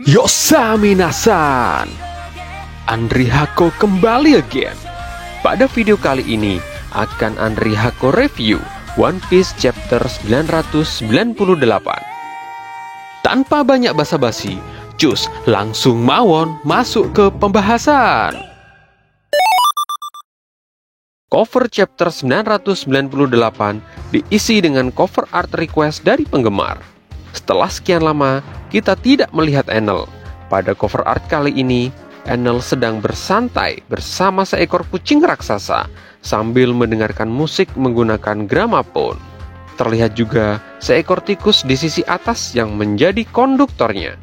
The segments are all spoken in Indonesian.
Yosaminasan, Andri Hako kembali again. Pada video kali ini akan Andri Hako review One Piece chapter 998. Tanpa banyak basa-basi, cus langsung mawon masuk ke pembahasan. Cover chapter 998 diisi dengan cover art request dari penggemar. Setelah sekian lama, kita tidak melihat Enel. Pada cover art kali ini, Enel sedang bersantai bersama seekor kucing raksasa sambil mendengarkan musik menggunakan gramafon. Terlihat juga seekor tikus di sisi atas yang menjadi konduktornya.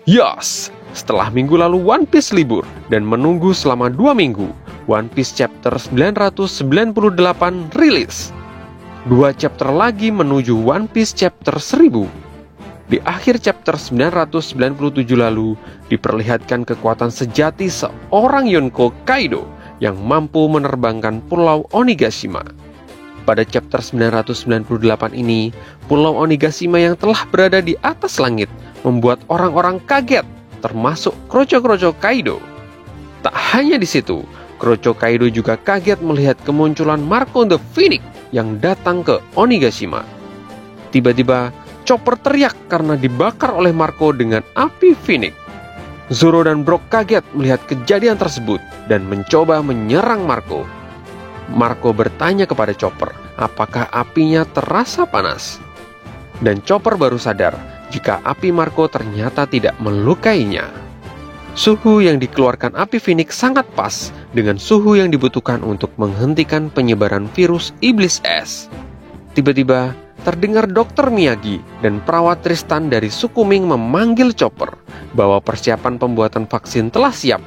Yes, setelah minggu lalu One Piece libur dan menunggu selama 2 minggu, One Piece chapter 998 rilis. 2 chapter lagi menuju One Piece chapter 1000. Di akhir chapter 997 lalu, diperlihatkan kekuatan sejati seorang Yonko Kaido yang mampu menerbangkan Pulau Onigashima. Pada chapter 998 ini, Pulau Onigashima yang telah berada di atas langit membuat orang-orang kaget, termasuk Kroco-Kroco Kaido. Tak hanya di situ, Kroco Kaido juga kaget melihat kemunculan Marco the Phoenix yang datang ke Onigashima. Tiba-tiba, Chopper teriak karena dibakar oleh Marco dengan api Phoenix. Zoro dan Brook kaget melihat kejadian tersebut dan mencoba menyerang Marco. Marco bertanya kepada Chopper apakah apinya terasa panas. Dan Chopper baru sadar jika api Marco ternyata tidak melukainya. Suhu yang dikeluarkan api Phoenix sangat pas dengan suhu yang dibutuhkan untuk menghentikan penyebaran virus iblis es. Tiba-tiba, terdengar Dr. Miyagi dan perawat Tristan dari suku Ming memanggil Chopper bahwa persiapan pembuatan vaksin telah siap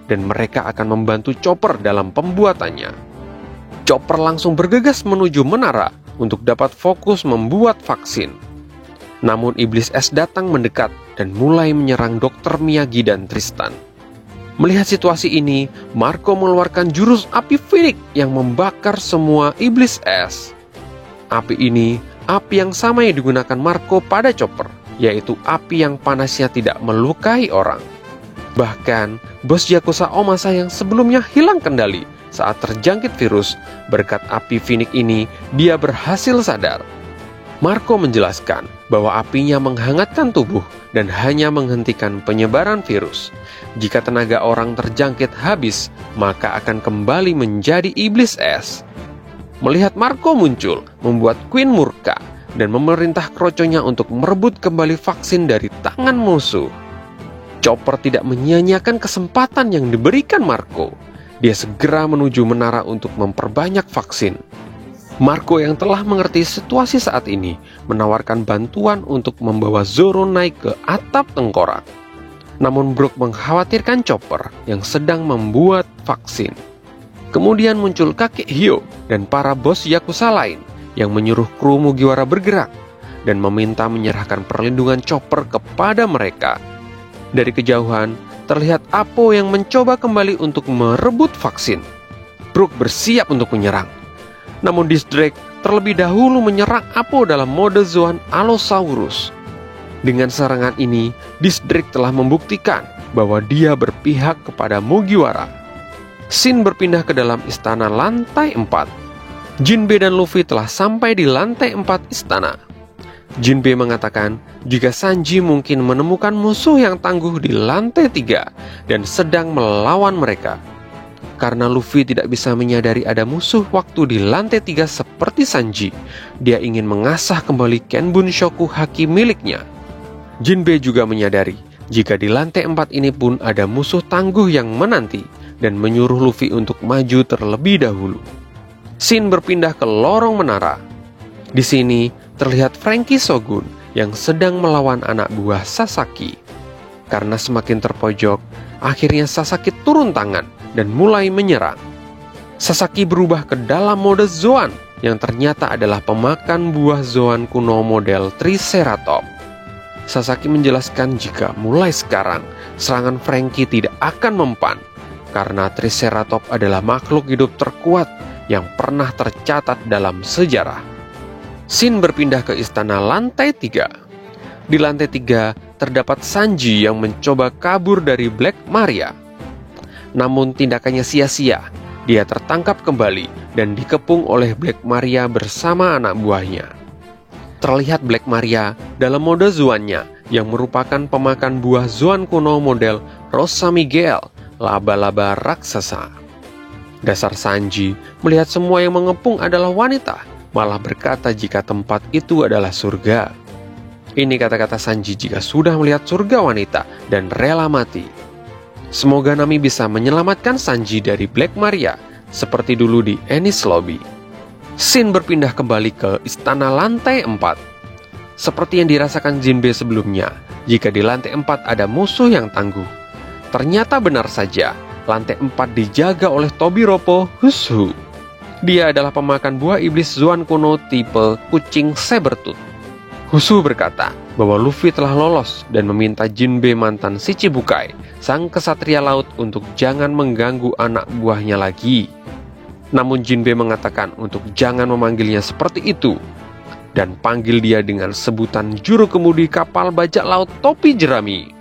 dan mereka akan membantu Chopper dalam pembuatannya. Chopper langsung bergegas menuju menara untuk dapat fokus membuat vaksin. Namun iblis es datang mendekat dan mulai menyerang Dr. Miyagi dan Tristan. Melihat situasi ini, Marco mengeluarkan jurus api Phoenix yang membakar semua iblis es. Api ini, api yang sama yang digunakan Marco pada Chopper, yaitu api yang panasnya tidak melukai orang. Bahkan, bos Yakuza Omasa yang sebelumnya hilang kendali saat terjangkit virus, berkat api Phoenix ini, dia berhasil sadar. Marco menjelaskan bahwa apinya menghangatkan tubuh dan hanya menghentikan penyebaran virus. Jika tenaga orang terjangkit habis, maka akan kembali menjadi iblis es. Melihat Marco muncul, membuat Queen murka dan memerintah kroconya untuk merebut kembali vaksin dari tangan musuh. Chopper tidak menyia-nyiakan kesempatan yang diberikan Marco. Dia segera menuju menara untuk memperbanyak vaksin. Marco yang telah mengerti situasi saat ini menawarkan bantuan untuk membawa Zoro naik ke atap tengkorak. Namun Brook mengkhawatirkan Chopper yang sedang membuat vaksin. Kemudian muncul kakek Hyo dan para bos Yakuza lain yang menyuruh kru Mugiwara bergerak dan meminta menyerahkan perlindungan Chopper kepada mereka. Dari kejauhan, terlihat Apo yang mencoba kembali untuk merebut vaksin. Brook bersiap untuk menyerang. Namun Disk Drake terlebih dahulu menyerang Apo dalam mode Zoan Allosaurus. Dengan serangan ini, Disk Drake telah membuktikan bahwa dia berpihak kepada Mugiwara. Shin berpindah ke dalam istana lantai 4. Jinbe dan Luffy telah sampai di lantai 4 istana. Jinbe mengatakan jika Sanji mungkin menemukan musuh yang tangguh di lantai 3 dan sedang melawan mereka. Karena Luffy tidak bisa menyadari ada musuh waktu di lantai 3 seperti Sanji, dia ingin mengasah kembali Kenbun Shoku Haki miliknya. Jinbe juga menyadari jika di lantai 4 ini pun ada musuh tangguh yang menanti dan menyuruh Luffy untuk maju terlebih dahulu. Shin berpindah ke lorong menara. Di sini terlihat Franky Shogun yang sedang melawan anak buah Sasaki. Karena semakin terpojok, akhirnya Sasaki turun tangan dan mulai menyerang. Sasaki berubah ke dalam mode Zoan yang ternyata adalah pemakan buah Zoan kuno model Triceratops. Sasaki menjelaskan jika mulai sekarang serangan Franky tidak akan mempan karena Triceratops adalah makhluk hidup terkuat yang pernah tercatat dalam sejarah. Shin berpindah ke istana lantai 3. Di lantai 3, terdapat Sanji yang mencoba kabur dari Black Maria. Namun tindakannya sia-sia. Dia tertangkap kembali dan dikepung oleh Black Maria bersama anak buahnya. Terlihat Black Maria dalam mode Zoannya yang merupakan pemakan buah Zoan kuno model Rosa Miguel, laba-laba raksasa. Dasar Sanji melihat semua yang mengepung adalah wanita, malah berkata jika tempat itu adalah surga. Ini kata-kata Sanji jika sudah melihat surga wanita dan rela mati. Semoga Nami bisa menyelamatkan Sanji dari Black Maria, seperti dulu di Enies Lobby. Scene berpindah kembali ke istana lantai 4. Seperti yang dirasakan Jinbe sebelumnya, jika di lantai 4 ada musuh yang tangguh. Ternyata benar saja, lantai 4 dijaga oleh Tobiropo Hushu. Dia adalah pemakan buah iblis Zoan kuno tipe kucing Sabertooth. Hushu berkata bahwa Luffy telah lolos dan meminta Jinbe mantan Shichibukai, sang kesatria laut, untuk jangan mengganggu anak buahnya lagi. Namun Jinbe mengatakan untuk jangan memanggilnya seperti itu dan panggil dia dengan sebutan juru kemudi kapal bajak laut topi jerami.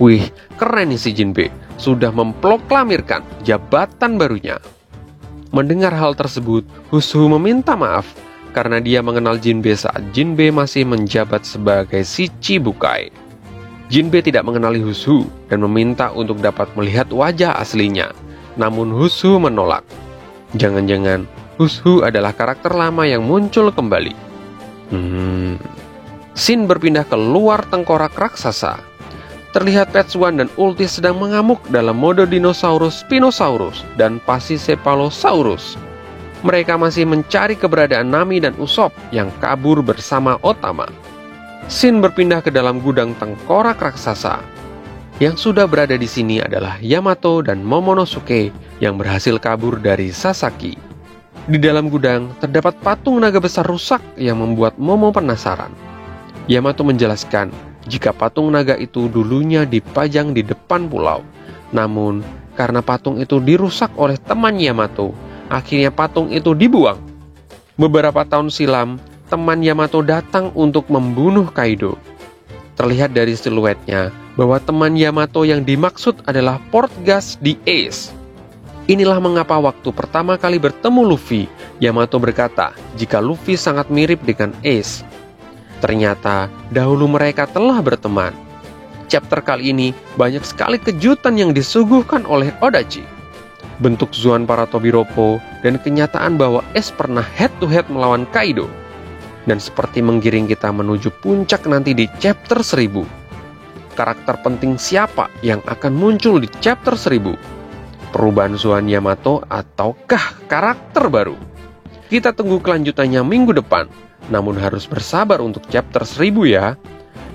Wih, keren nih si Jinbe, sudah memproklamirkan jabatan barunya. Mendengar hal tersebut, Hushu meminta maaf karena dia mengenal Jinbe saat Jinbe masih menjabat sebagai Shichibukai. Jinbe tidak mengenali Hushu dan meminta untuk dapat melihat wajah aslinya. Namun Hushu menolak. Jangan-jangan Hushu adalah karakter lama yang muncul kembali. Scene berpindah ke luar tengkorak raksasa. Terlihat Petsuan dan Ulti sedang mengamuk dalam mode Dinosaurus Spinosaurus dan Pachycephalosaurus. Mereka masih mencari keberadaan Nami dan Usopp yang kabur bersama Otama. Scene berpindah ke dalam gudang tengkorak raksasa. Yang sudah berada di sini adalah Yamato dan Momonosuke yang berhasil kabur dari Sasaki. Di dalam gudang terdapat patung naga besar rusak yang membuat Momo penasaran. Yamato menjelaskan jika patung naga itu dulunya dipajang di depan pulau. Namun, karena patung itu dirusak oleh teman Yamato, akhirnya patung itu dibuang. Beberapa tahun silam, teman Yamato datang untuk membunuh Kaido. Terlihat dari siluetnya bahwa teman Yamato yang dimaksud adalah Portgas di Ace. Inilah mengapa waktu pertama kali bertemu Luffy, Yamato berkata jika Luffy sangat mirip dengan Ace. Ternyata dahulu mereka telah berteman. Chapter kali ini banyak sekali kejutan yang disuguhkan oleh Odachi. Bentuk Zoan para Tobiropo dan kenyataan bahwa Ace pernah head to head melawan Kaido. Dan seperti menggiring kita menuju puncak nanti di chapter 1000. Karakter penting siapa yang akan muncul di chapter 1000? Perubahan Zoan Yamato ataukah karakter baru? Kita tunggu kelanjutannya minggu depan. Namun harus bersabar untuk chapter 1000 ya.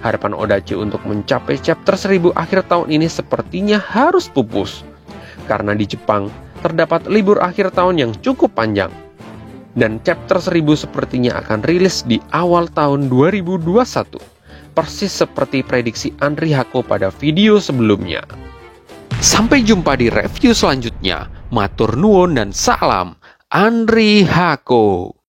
Harapan Odachi untuk mencapai chapter 1000 akhir tahun ini sepertinya harus pupus. Karena di Jepang terdapat libur akhir tahun yang cukup panjang. Dan chapter 1000 sepertinya akan rilis di awal tahun 2021. Persis seperti prediksi Andri Hako pada video sebelumnya. Sampai jumpa di review selanjutnya. Matur nuwun dan salam Andri Hako.